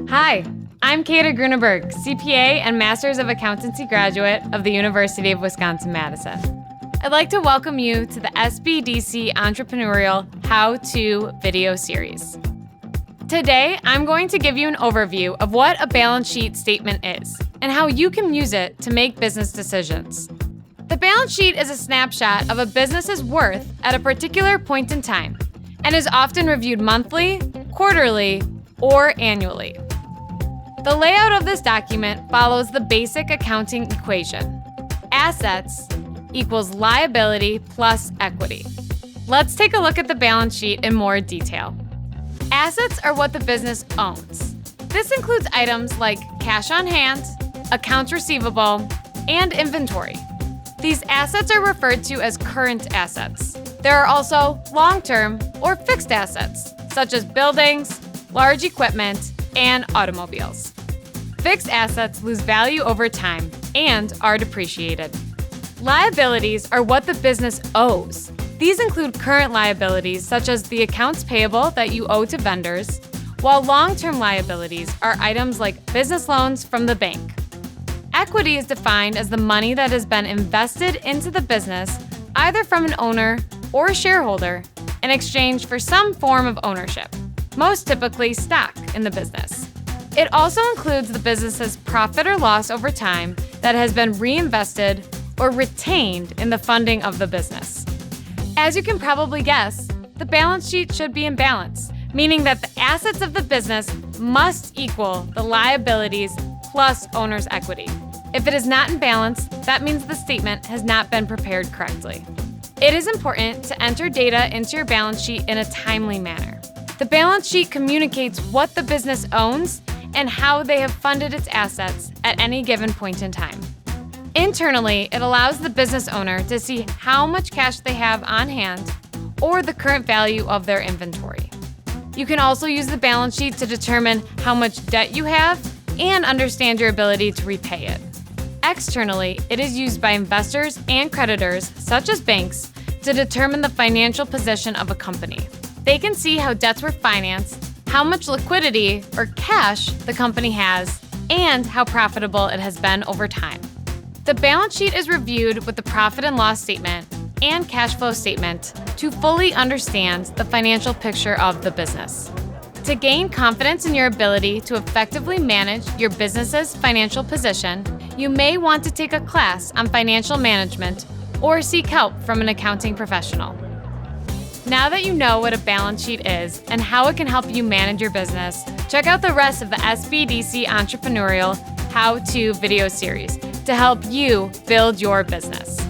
Hi, I'm Kata Gruneberg, CPA and Masters of Accountancy graduate of the University of Wisconsin-Madison. I'd like to welcome you to the SBDC Entrepreneurial How-To video series. Today, I'm going to give you an overview of what a balance sheet statement is and how you can use it to make business decisions. The balance sheet is a snapshot of a business's worth at a particular point in time and is often reviewed monthly, quarterly, or annually. The layout of this document follows the basic accounting equation. Assets equals liability plus equity. Let's take a look at the balance sheet in more detail. Assets are what the business owns. This includes items like cash on hand, accounts receivable, and inventory. These assets are referred to as current assets. There are also long-term or fixed assets, such as buildings, large equipment, and automobiles. Fixed assets lose value over time and are depreciated. Liabilities are what the business owes. These include current liabilities, such as the accounts payable that you owe to vendors, while long-term liabilities are items like business loans from the bank. Equity is defined as the money that has been invested into the business, either from an owner or a shareholder, in exchange for some form of ownership, most typically stock in the business. It also includes the business's profit or loss over time that has been reinvested or retained in the funding of the business. As you can probably guess, the balance sheet should be in balance, meaning that the assets of the business must equal the liabilities plus owner's equity. If it is not in balance, that means the statement has not been prepared correctly. It is important to enter data into your balance sheet in a timely manner. The balance sheet communicates what the business owns and how they have funded its assets at any given point in time. Internally, it allows the business owner to see how much cash they have on hand or the current value of their inventory. You can also use the balance sheet to determine how much debt you have and understand your ability to repay it. Externally, it is used by investors and creditors, such as banks, to determine the financial position of a company. They can see how debts were financed, how much liquidity or cash the company has, and how profitable it has been over time. The balance sheet is reviewed with the profit and loss statement and cash flow statement to fully understand the financial picture of the business. To gain confidence in your ability to effectively manage your business's financial position, you may want to take a class on financial management or seek help from an accounting professional. Now that you know what a balance sheet is and how it can help you manage your business, check out the rest of the SBDC Entrepreneurial How-To video series to help you build your business.